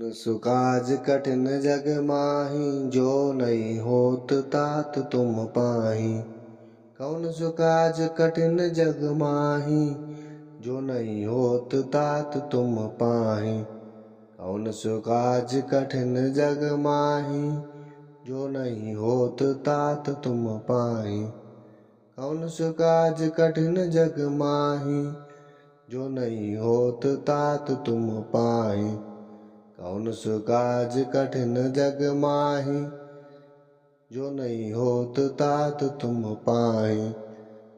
सुकाज कठिन जग माही, जो नहीं होत तात तुम पाही। कौन सुकाज कठिन जग माही, जो नहीं होत तात तुम पाही। कौन सुकाज कठिन जग माही, जो नहीं होत तात तुम पाही। कौन सुकाज कठिन जग माही, जो नहीं होत तात तुम पाही। कौन सुकाज कठिन जग माही, जो नहीं होत तात तुम पाही।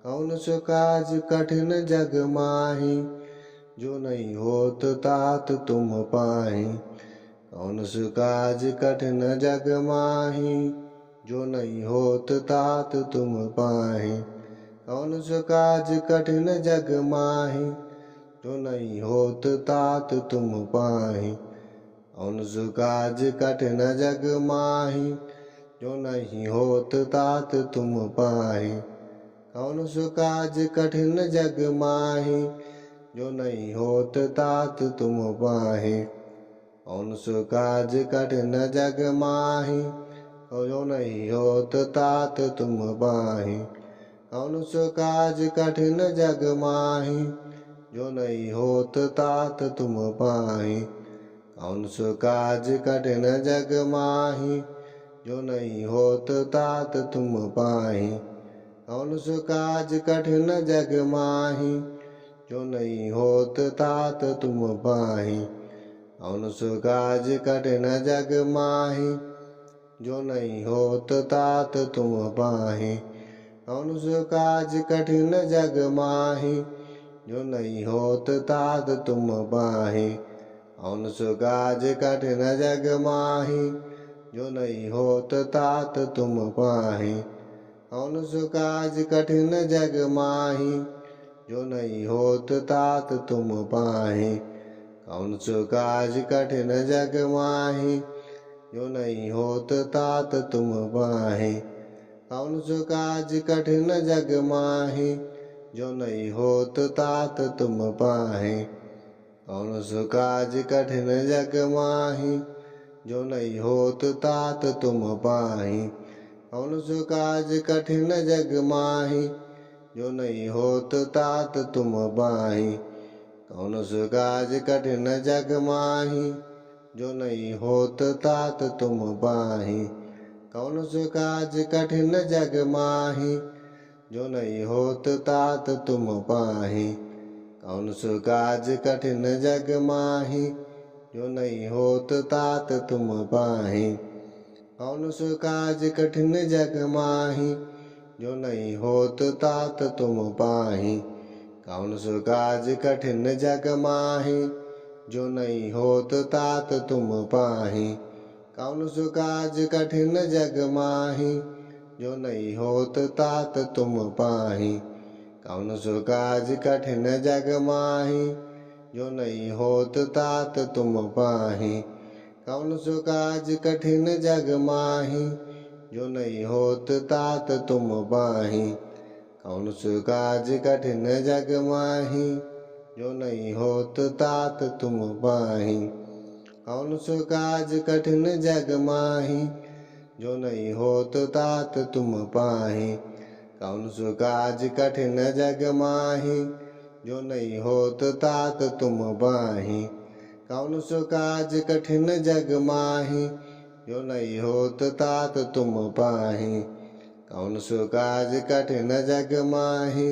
कौन सुकाज कठिन जग माही, जो नहीं होत तात तुम पाही। कौन सुकाज कठिन जग माही, जो नहीं होत तात तुम पाही। कौन सुकाज कठिन जग माही, जो नहीं होत तात तुम पाही। कौन सुकाज कठिन जग माही, जो नहीं होत तात तुम पाही। कौन सुकाज कठिन जग माही, जो नहीं होत तात तुम पाही। कौन सुकाज कठिन जग माही, जो नहीं होत तात तुम पाही। कौन सुकाज कठिन जग माही, जो नहीं होत तात तुम पाही। कौन सुकाज कठिन जग माही, जो नहीं होत तात तुम पाही। कौन सुकाज कठिन जग माही, जो नहीं होत तात तुम पाही। कौन सुकाज कठिन जग माही, जो नहीं होत तात तुम पाही। कौन सुकाज कठिन जग माही, जो नहीं होत तात तुम पाही। कौन सुकाज कठिन जग माही, जो नहीं होत तात तुम पाही। कौन सुकाज कठिन जग माही, जो नहीं होत तात तुम पाही। कौन सुकाज कठिन जग माही, जो नहीं होत तात तुम पाही। कौन सुकाज कठिन जग माही, जो नहीं होत तात तुम पाही। कौन सुकाज कठिन जग माही, जो नहीं होत तात तुम पाही। कौन सुकाज कठिन जग माही, जो नहीं होत तात तुम पाही। कौन सुकाज कठिन जग माही, जो नहीं होत तात तुम पाही। कौन सुकाज कठिन जग माही, जो नहीं होत तात तुम पाही। कौन सुकाज कठिन जग माही, जो नहीं होत तात तुम पाही। कौन सुकाज कठिन जग माही, जो नहीं होत तात तुम पाही। कौन सुकाज कठिन जग माही, जो नहीं होत तात तुम पाही। कौन सुकाज कठिन जग माही, जो नहीं होत तात तुम पाही। कौन सुकाज कठिन जग माही, जो नहीं होत तात तुम पाही। कौन सुकाज कठिन जग माही, जो नहीं होत तात तुम पाही। कौन सुकाज कठिन जग माही, जो नहीं होत तात तुम पाही। कौन सुकाज कठिन जग माही, जो नहीं होत तात तुम पाही। कौन सुकाज कठिन जग माही, जो नहीं होत तात तुम पाही। कौन सुकाज कठिन जग माही, जो नहीं होत तात तुम पाही। कौन सुकाज कठिन जग माही,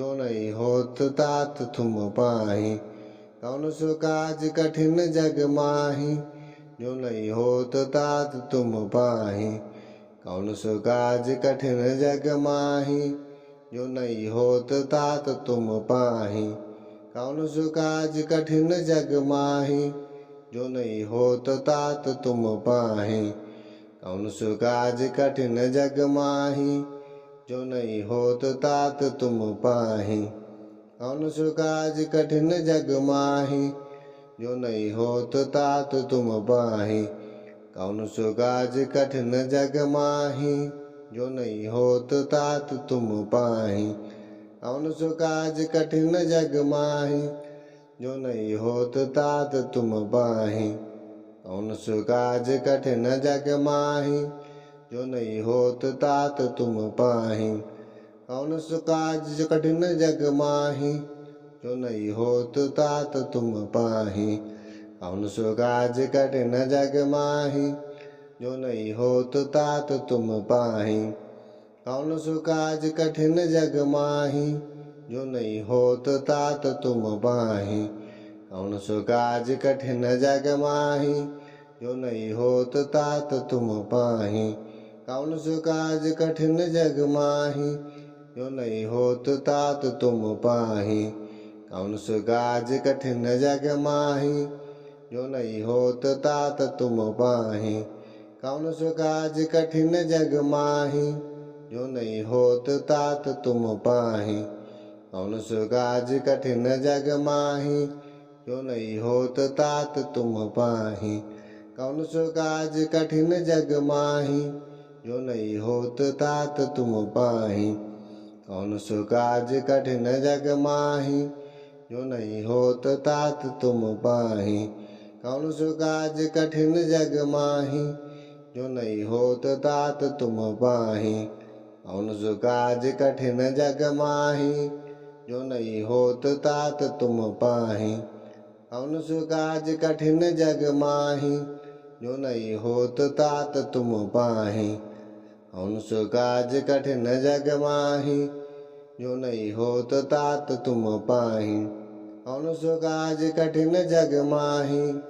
जो नहीं होत तात तुम पाही। कौन सुकाज कठिन जग माही, जो नहीं होत तात तुम पाही। कौन सुकाज कठिन जग माही, जो नहीं होत तात तुम पाही। कौन सुकाज कठिन जग माही, जो नहीं होत तात तुम पाही। कौन सुकाज कठिन जग माही, जो नहीं होत तात तुम पाही। कौन सुकाज कठिन जग माही, जो नहीं होत तात तुम पाही। कौन सुकाज कठिन जग माही, जो नहीं होत तात तुम पाही। कौन सुकाज कठिन जग माही, जो नहीं होत तात तुम पाही। कौन सो काज कठिन जग माही, जो नहीं होत तात तुम पाही। कौन सो काज कठिन जग माही, जो नहीं होत तात तुम पाही। कौन सो काज कठिन जग माही, जो नहीं होत तात तुम पाही। कौन सो काज कठिन जग माही, जो नहीं होत तात तुम पाही। कौन सो काज कठिन जग माही, जो नहीं होत तात तुम पाही। कौन सो काज कठिन जग माही, जो नहीं होत तात तुम पाही। कौन सो काज कठिन जग माही, जो नहीं होत तात तुम पाही। कौन सो काज कठिन जग माही, जो नहीं होत तात तुम पाही। कौन सो काज कठिन जग माही, जो नहीं होत तात तुम पाही। कौन सो काज कठिन जग माही, जो नहीं होत तात तुम पाही। कौन सो काज कठिन जग माही, जो नहीं होत तात तुम पाही। कौन सो काज कठिन जग माही, जो नहीं होत तात तुम पाही। कौन सो काज कठिन जग माही, जो नहीं होत तात तुम पाही। कौन सो काज कठिन जग माही, जो नहीं होत तात तुम पाही। कौन सो काज कठिन जग माही, जो नहीं होत तात तुम पाही। कौन सो काज कठिन जग माही,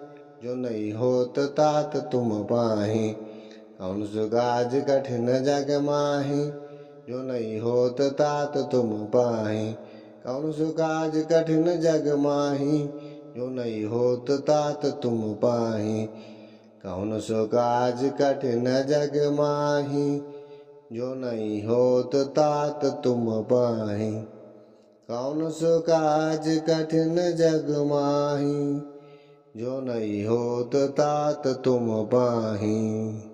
जो नहीं होत तात तुम पाही। कौन सो काज कठिन जग माही, जो नहीं होत तात तुम पाही। कौन सो काज कठिन जग माही, जो नहीं होत तात तुम पाही। कौन सो काज कठिन जग माही, जो नहीं होत तात तुम पाही। कौन सो काज कठिन जग माही, जो नहीं होत तात तुम पाही।